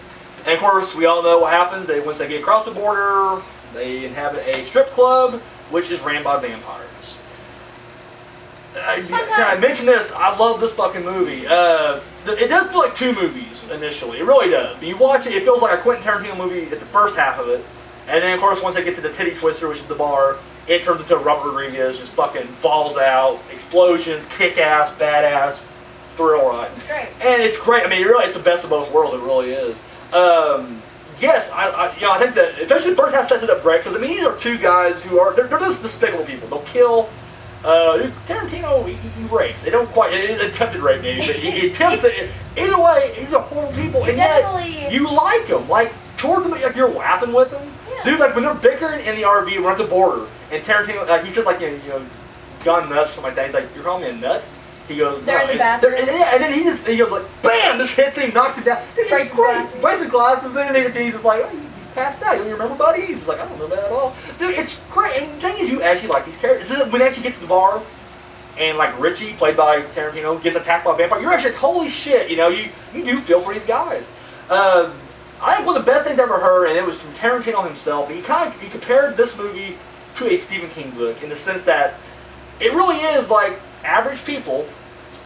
And of course, we all know what happens. Once they get across the border, they inhabit a strip club, which is ran by vampires. Can I mention this? I love this fucking movie. It does feel like two movies initially. It really does. But you watch it, it feels like a Quentin Tarantino movie at the first half of it. And then, of course, once they get to the titty twister, which is the bar, it turns into Robert Rodriguez, just fucking balls out, explosions, kick-ass, badass, thrill ride. It's great. And it's great. I mean, it's the best of both worlds. It really is. Yes, I think that especially the first half sets it up great because I mean these are two guys who are they're just despicable people. They'll kill. Tarantino he rapes. They don't quite attempted rape maybe, but he attempts it. Either way, these are horrible people, and Definitely. yet you like them. Like toward them, like you're laughing with them. Yeah. Dude, like when they're bickering in the RV, we're at the border, and Tarantino, like he says, like you know, gone nuts or something like that. He's like, "You're calling me a nut?" He goes, They're no. in the bathroom. And then he goes like, "Bam!" This hits him, knocks him down. It's Breaks his great. glasses. Breaks his glasses. Then he's just like, "Oh, you passed out. You don't remember, buddy?" He's just like, "I don't remember that at all." Dude, it's great. And the thing is, you actually like these characters. When they actually get to the bar, and like Richie, played by Tarantino, gets attacked by a vampire, you're actually like, holy shit, you know, you do feel for these guys. I think one of the best things I ever heard, and it was from Tarantino himself, he compared this movie to a Stephen King book in the sense that it really is like average people.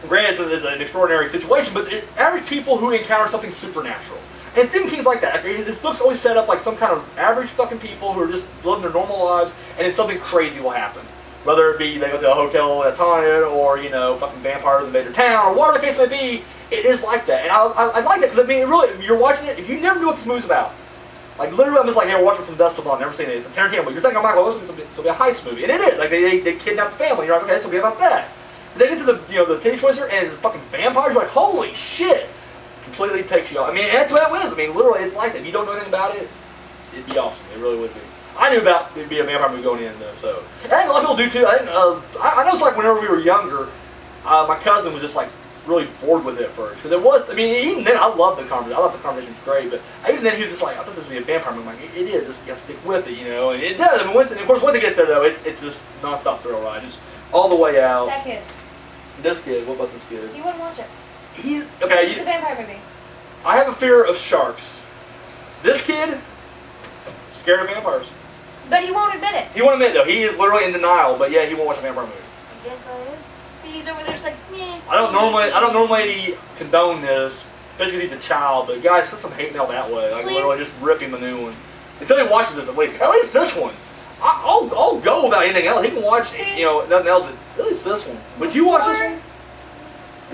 Granted, it's an extraordinary situation, but average people who encounter something supernatural. And Stephen King's like that. This book's always set up like some kind of average fucking people who are just living their normal lives, and then something crazy will happen. Whether it be they go to a hotel that's haunted, or, you know, fucking vampires invade their town, or whatever the case may be, it is like that. And I like that, because I mean, really, you're watching it, if you never knew what this movie's about, like literally I'm just like, hey, we're watching From Dusk Till Dawn, never seen it, it's a Tarantino movie. You're thinking, oh my god, this will be a heist movie. And it is, like they kidnap the family, you're like, okay, this will be about that. They get to the, you know, the titty twister, and it's fucking vampires, you're like, holy shit! Completely takes you off. I mean, that's what it was. I mean, literally, it's like that. If you don't know anything about it, it'd be awesome. It really would be. I knew about it'd be a vampire movie going in, though, so. And I think a lot of people do, too. I know it's like whenever we were younger, my cousin was just, like, really bored with it at first. Because it was, I mean, even then, I loved the conversation. I thought the conversation was great, but even then, he was just like, I thought this would be a vampire movie. I'm like, it is. Just, you gotta stick with it, you know? And it does. I mean, and of course, once it gets there, though, it's just non-stop thrill ride. Just all the way out. That kid. This kid, what about this kid? You wouldn't watch it. He's, okay. It's a vampire movie. I have a fear of sharks. This kid, scared of vampires. But he won't admit it. He won't admit it, though. He is literally in denial, but yeah, he won't watch a vampire movie. I guess I am. See, he's over there just like, meh. I don't normally condone this, especially if he's a child, but guys, send some hate mail that way. Like Please. literally just rip him a new one. Until he watches this, at least this one. I'll go without anything else. He can watch, See? you know, nothing else, but at least this one. Would you watch this one?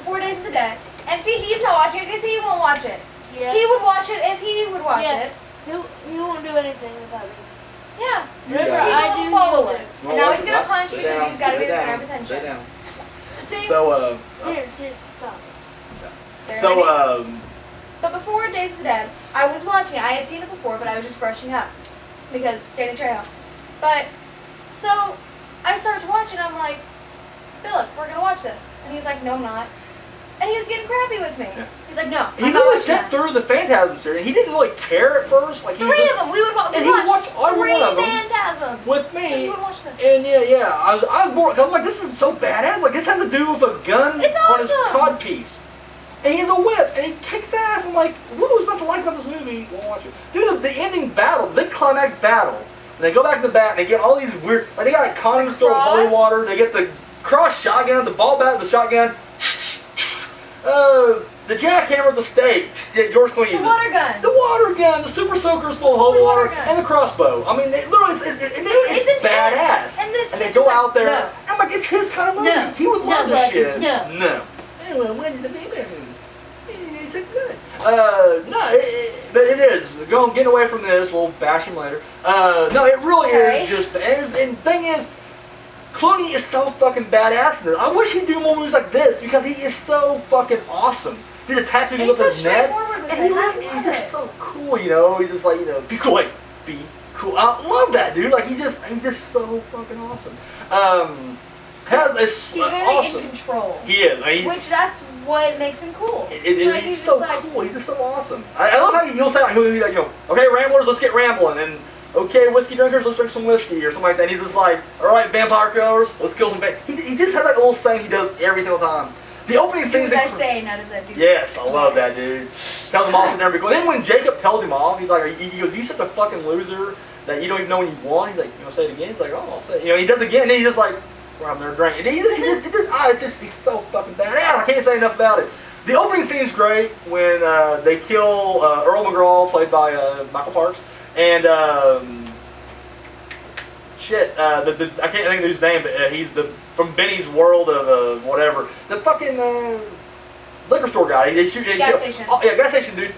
4 Days of the Dead. And see, he's not watching it because he won't watch it. Yeah. He would watch it if he would watch Yeah. it. He won't do anything without me. Yeah. Whatever Yeah. See, I he's a do, little follower. he And now he's gonna punch Sit because down, he's got to be sit the center down, of attention. Sit down. See? So, will. Here, seriously, stop. There so, it is. But before Days of the Dead, I was watching it. I had seen it before, but I was just brushing up because Danny Trejo. But so I started to watch it. And I'm like, Philip, we're gonna watch this, and he was like, no, I'm not. And he was getting crappy with me. Yeah. He's like, no, he I'm not really watching sat that. through the Phantasm series. He didn't really care at first. Like he was Three just- of them. We would watch. and he would watch every three one of them Phantasms. with And he me. would watch this. And yeah, I was bored. I'm like, this is so badass. Like, this has a dude with a gun It's on his awesome. codpiece. And he has a whip, and he kicks ass. I'm like, who's not to like about this movie? Won't watch it. Dude, the ending battle, the big climax battle, and they go back to the bat, and they get all these weird, like, they got like condoms filled with holy cross? water. They get the cross shotgun, the ball bat, the shotgun. The jackhammer, the stake. Yeah, George Clooney The uses it. water gun. The water gun, the super soakers full of holy Holy water, water gun. and the crossbow. I mean, they literally, it's intense. badass. And this they kid go just out like, there. no. I'm like, it's his kind of movie. No. He would love No, this Roger, shit. no. Anyway, when did the baby? He said good. But it is. Getting away from this. We'll bash him later. No, it really Sorry. is just. And the thing is, Clooney is so fucking badass in this. I wish he'd do more movies like this because he is so fucking awesome. Did a tattoo And with he's his so neck, straightforward with and it. I he's love just it. so cool, you know. He's just like, you know, be cool, like be cool. I love that dude. Like he's just so fucking awesome. Has a He's very awesome. in control. He is. I mean, Which that's what makes him cool. Like, he's just so like, cool. He's just so awesome. I love how he'll say, he'll be like, you know, okay, ramblers, let's get rambling, and okay, whiskey drinkers, let's drink some whiskey or something like that. And he's just like, all right, vampire killers, let's kill some. He just has that little saying he does every single time. The opening Do scene as is I incre- say, not as I do. Yes, I love Yes. that dude. Tells him off and every. Then when Jacob tells him off, he's like, he goes, "You such a fucking loser that you don't even know when you won." He's like, "You want to say it again?" He's like, "Oh, I'll say it." You know, he does it again, and he's just like, "Well, I'm there drinking." And he's so fucking bad. I can't say enough about it. The opening scene is great when they kill Earl McGraw, played by Michael Parks, and I can't think of his name, but he's from Benny's World of whatever. The fucking liquor store guy. They shoot. Gas station. Oh yeah, gas station dude.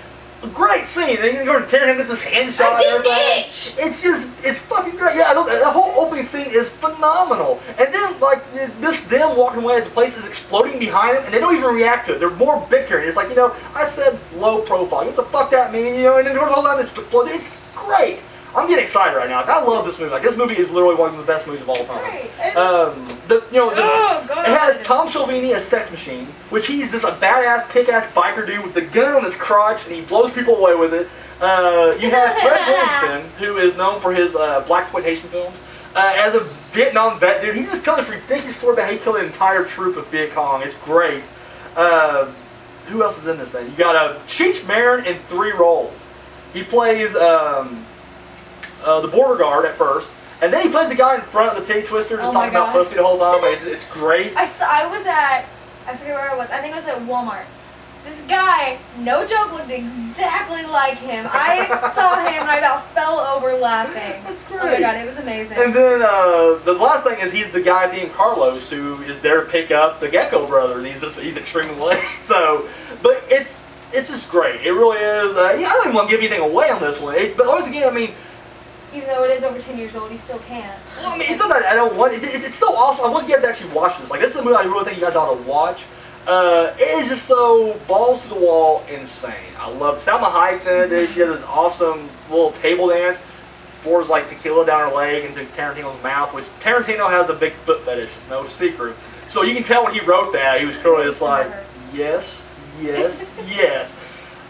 Great scene. And you go to tear him, gets his hand shot. I and didn't everything. itch. It's fucking great. Yeah, the whole opening scene is phenomenal. And then like them walking away as the place is exploding behind them, and they don't even react to it. They're more bickering. It's like, you know, I said low profile. You know what the fuck that mean? You know, and then the whole time it's exploding. It's great. I'm getting excited right now. Like, I love this movie. Like, this movie is literally one of the best movies of all time. Right. Oh, God. It has Tom Shelby as Sex Machine, which he's just a badass, kick-ass biker dude with the gun on his crotch, and he blows people away with it. You have Fred Williamson, who is known for his blaxploitation films. As a Vietnam vet dude, he just tells this ridiculous story about how he killed an entire troop of Viet Cong. It's great. Who else is in this thing? You got Cheech Marin in 3 roles. He plays the border guard at first, and then he plays the guy in front of the titty twister, just Oh my talking about God. pussy the whole time. It's great. I was at, I forget where I was. I think I was at Walmart. This guy, no joke, looked exactly like him. I saw him and I about fell over laughing. That's Oh my great. God, it was amazing. And then the last thing is he's the guy named Carlos who is there to pick up the Gecko brother, and he's extremely late. So, but it's just great. It really is. I don't even want to give anything away on this one. But once again, I mean, Even though it is over 10 years old, he still can't. well, I mean, it's not that I don't want it. It's so awesome. I want you guys to actually watch this. Like, this is a movie I really think you guys ought to watch. It is just so balls to the wall insane. I love it. Salma Hayek's in it. She has this awesome little table dance. Pours like tequila down her leg into Tarantino's mouth, which Tarantino has a big foot fetish, no secret. So you can tell when he wrote that, he was clearly just like, yes, yes, yes.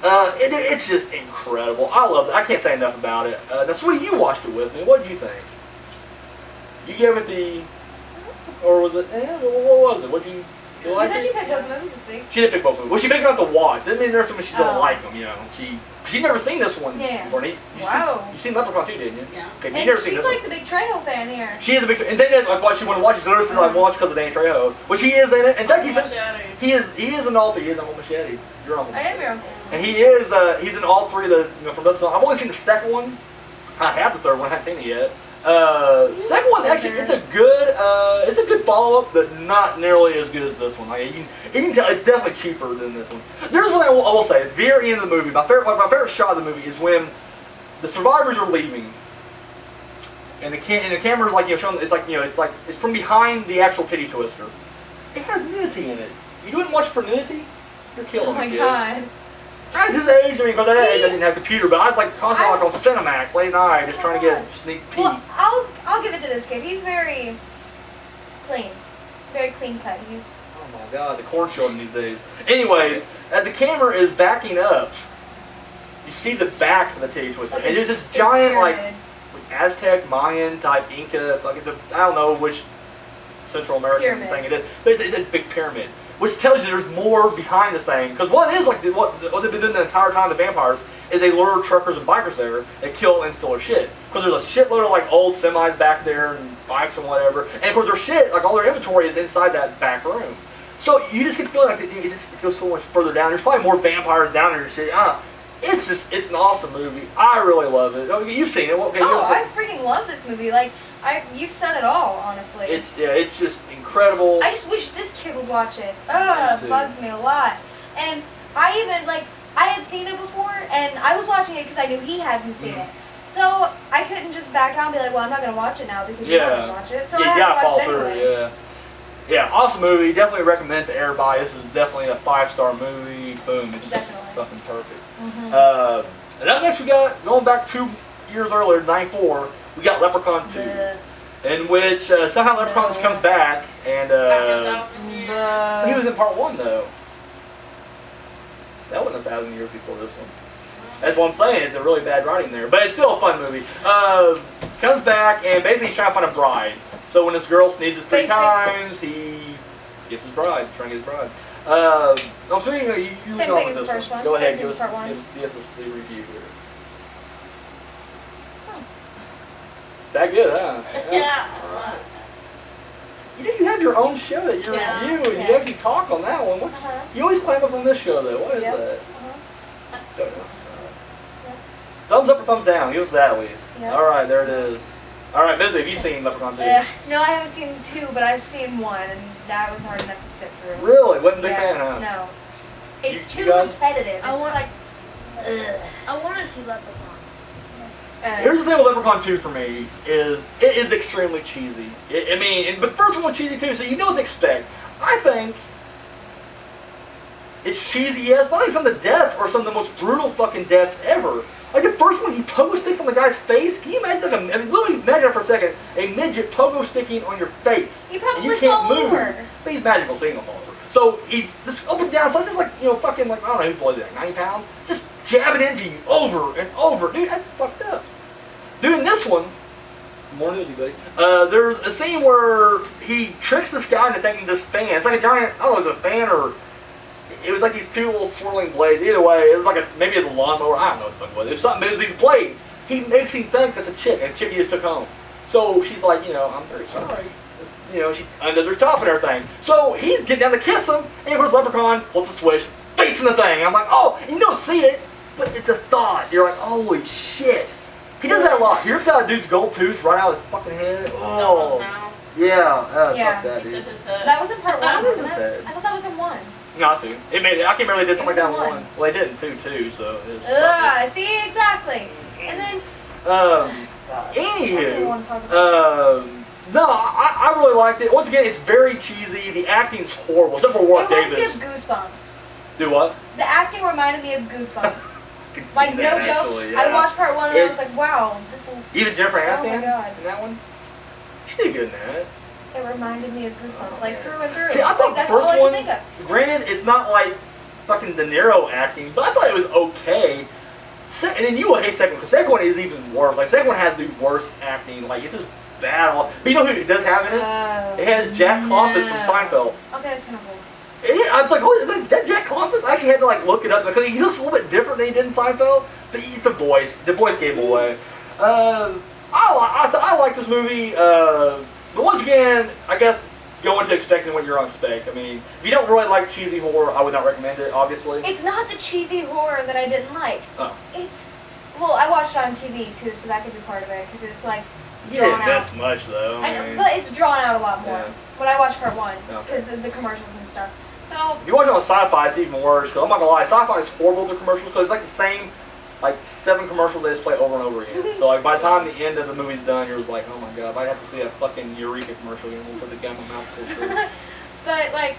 It's just incredible. I love it. I can't say enough about it. Now, Sweetie, you watched it with me. What did you think? You gave it the, or was it? What was it? What did you like? You said It? she picked both movies this week. She did pick both of them. Well, she picked them up to watch. Doesn't mean there's something she doesn't Oh. like them. You know, she'd never seen this one. Yeah. Bernie. Wow. You seen Leprechaun too, didn't you? Yeah. Okay, but you And never seen she's this like one. the big Trejo fan here. She is a big, and then like why she wanted to watch it. She literally said I watched because of Danny Trejo, which he is in it. And Ducky said he is an alter. He is Uncle Machete. You're Uncle. I am your uncle. And he is he's in all 3 of the from this film. I've only seen the second one. I have the third one. I haven't seen it yet. Second one actually it's a good follow up, but not nearly as good as this one. Like you can tell it's definitely cheaper than this one. There's one I will say at the very end of the movie. My favorite shot of the movie is when the survivors are leaving, and the camera's like showing it's from behind the actual titty twister. It has nudity in it. You wouldn't watch for nudity? You're killing Oh my me, kid. God. At his age, I mean, because at that age I didn't have a computer, but I was like constantly like on Cinemax late night, just trying to get a sneak peek. Well, I'll give it to this kid. He's very clean. Very clean cut. He's Oh my God, the corn children these days. Anyways, as the camera is backing up, you see the back of the titty twister. like It a is this big giant pyramid. Aztec, Mayan type Inca. Like I don't know which Central American Pyramid. thing it is, but it's a big pyramid, which tells you there's more behind this thing. Because what it is what they've been doing the entire time, the vampires, is they lure truckers and bikers there and kill and steal their shit. Because there's a shitload of like old semis back there and bikes and whatever. And of course their shit, like all their inventory is inside that back room. So you just get the feeling like it goes so much further down. There's probably more vampires down there and shit. It's an awesome movie. I really love it. Oh, you've seen it. Okay, Oh, I freaking love this movie. Like, you've said it all, honestly. it's just incredible. I just wish this kid would watch it. I It do. bugs me a lot. And I even, I had seen it before, and I was watching it because I knew he hadn't seen Mhm. it. So I couldn't just back out and be like, well, I'm not going to watch it now because you Yeah. want to watch it. So Yeah, I you had gotta to fall watch it through. anyway. Yeah, awesome movie. Definitely recommend it to everybody. This is definitely a 5-star movie. Boom, it's Definitely. fucking perfect. Mhm. And up next we got, going back 2 years earlier, 94, we got Leprechaun 2, Bleh. in which somehow Leprechaun just comes back, and he was in part 1 though. That wasn't 1,000 years before this one. That's what I'm saying. It's a really bad writing there, but it's still a fun movie. Comes back and basically he's trying to find a bride. So when this girl sneezes 3 times, he gets his bride, trying to get his bride. I'm saying you Same go thing with as the this first one. Go Same ahead, thing give as us, part one. give us the review here. That good, huh? Yeah. You have your own show that you Yeah. review, and you Yeah. actually talk on that one. What's Uh-huh. you always climb up on this show though? What is Yep. that? Uh-huh. Don't know. Thumbs up or thumbs down? Give us that at least. Yep. All right, there it is. All right, Busy, have you seen Leprechaun 2? No, I haven't seen 2, but I've seen 1, and that was hard enough to sit through. Really? Wasn't a big Yeah, fan, huh? No. It's You too guys? repetitive. It's I just want- like, ugh. I want to see Leprechaun. Here's the thing with Leprechaun 2 for me is it is extremely cheesy. But first one was cheesy too, so you know what to expect. I think it's cheesy, yes, but I think some of the deaths are some of the most brutal fucking deaths ever. Like the first one, he pogo sticks on the guy's face. Can you imagine? Like literally imagine for a second a midget pogo sticking on your face. You probably and you can't fall move. over. But he's magical, so he ain't gonna fall over. So he just up and down. So it's just like fucking like I don't know who's like 90 pounds, just jabbing into you over and over, dude. That's fucked up. Doing this one. Morning, buddy. There's a scene where he tricks this guy into thinking this fan. It's like a giant. I don't know, it was a fan or. It was like these two little swirling blades. Either way, it was like maybe it's a lawnmower. I don't know what the fuck it was. It was something. It was these blades. He makes him think that's a chick, and a chick he just took home. So she's like, I'm very sorry. She undoes her top and everything. So he's getting down to kiss him, and of course Leprechaun flips a switch, facing the thing. And I'm like, oh, and you don't see it, but it's a thought. You're like, holy shit. He does that a lot. He rips out a dude's gold tooth right out of his fucking head. Oh, yeah. Yeah. Fuck that, He dude. said his head. That was in part That one, was wasn't his it? head. I thought that was in one. Not to. I can't remember they did something like that in It was in one. Well, they did in two too. So. It was Ugh, see, exactly. And then, Anywho, I want to talk about no, I really liked it. Once again, it's very cheesy. The acting's horrible, except for it Warwick reminds me Davis. of Goosebumps. Do what? The acting reminded me of Goosebumps. I can see Like, no that, joke. actually, I yeah. watched part one and I was It's- like, wow, this Even Jennifer Oh my Aniston God. in that one. She did good in that. it reminded me of Goosebumps, like through and through. See, I thought like, the that's all first I one. could think of. Granted, it's not like fucking De Niro acting, but I thought it was okay. And then you will hate second one, because second one is even worse. Like second one has the worst acting. Like it's just bad. But you know who it does have in it? It has Jack Klompus from Seinfeld. Okay, that's kind of cool. I was like, oh, is that Jack Klompus? I actually had to like look it up because he looks a little bit different than he did in Seinfeld. But he's the voice. The voice gave him away. I like this movie. But once again, I guess go into expecting what you're on expect. I mean, if you don't really like cheesy horror, I would not recommend it. Obviously. It's not the cheesy horror that I didn't like. Oh. It's, well, I watched it on TV too, so that could be part of it, because it's like You drawn didn't out. miss much though. I know, I mean, but it's drawn out a lot more Yeah. when I watched part one, Okay. because of the commercials and stuff. So, if you watch it on Sci-Fi, it's even worse. Because I'm not gonna lie, Sci-Fi is horrible with the commercials because it's like the same, like 7 commercials they just play over and over again. So like by the time the end of the movie's done, you're just like, oh my god, I'd have to see a fucking Eureka commercial again. We'll put the gun in my mouth. Till but like,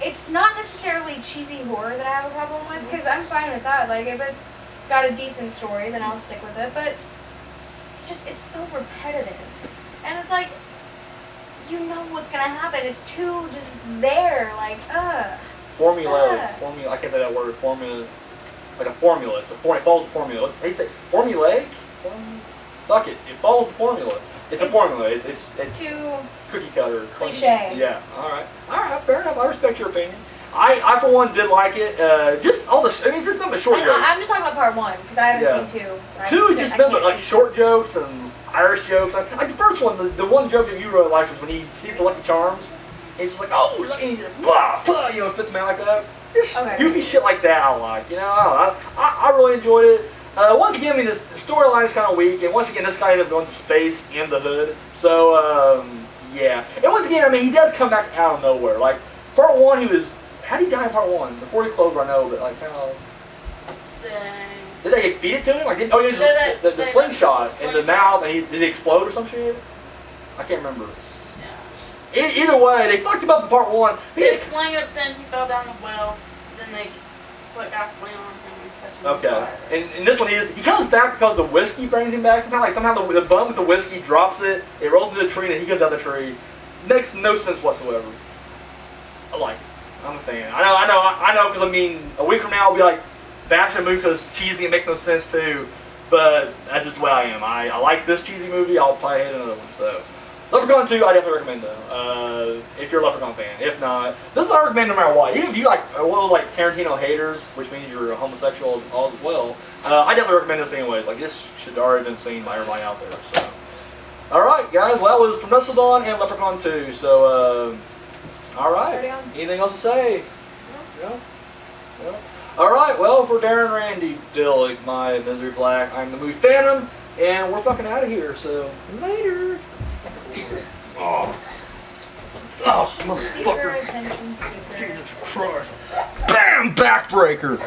it's not necessarily cheesy horror that I have a problem with, because I'm fine with that. Like, if it's got a decent story, then I'll stick with it. But it's just, it's so repetitive. And it's like, you know what's gonna happen. It's too just there, like, Formulaic. Yeah. Formula. I can't say that word. Formula. Like a formula. It follows the formula. How do you say formulaic? Fuck it. It follows the formula. It's a It's formula. It's too cookie cutter. cliche. Yeah. All right. Fair enough. I respect your opinion. I for one did like it. Just all the. I mean, just nothing but short And jokes. I'm just talking about part one, because I haven't Yeah. seen two. Two is just I nothing can't but like see short jokes and Irish jokes. Like the first one, the one joke that you really liked was when he sees the Lucky Charms. And he's just like, oh, look, and he's like, blah, blah, spits them out like that. Just Okay. goofy shit like that I like. I don't know. I really enjoyed it. Once again, I mean, the storyline is kind of weak, and once again, this guy ended up going to space in the hood. So, yeah. And once again, I mean, he does come back out of nowhere. Like, part one, he was. How did he die in part one? Before he closed, I know, but like, kind of. Dang. Did they feed it to him? Like, oh, he was the slingshot in the mouth, and did he explode or some shit? I can't remember. Yeah. Either way, they fucked him up in part one. He They just, sling it, then he fell down the well. Then they put gasoline on him and catch him on okay. fire. And this one, he comes back because the whiskey brings him back somehow. Like, somehow the bum with the whiskey drops it, it rolls into the tree, and he goes down the tree. Makes no sense whatsoever. I like it. I'm a fan. I know, because I mean, a week from now I'll be like, bashing a movie because it's cheesy, it makes no sense too. But that's just the way I am. I like this cheesy movie, I'll probably hate another one. So, Leprechaun 2, I definitely recommend though. If you're a Leprechaun fan. If not, this is I recommend no matter what. Even if you like like Tarantino haters, which means you're a homosexual as well, I definitely recommend this anyways. Like this should already been seen by everybody out there. So, all right, guys. Well, that was From Dusk Till Dawn and Leprechaun 2. So, all right. Already on? Anything else to say? No. No. All right. Well, for Darren Randy Dillig, my Misery Black, I'm the movie Phantom, and we're fucking out of here. So later. Oh, Seeker, motherfucker. attention seeker. Jesus Christ. Bam! Backbreaker.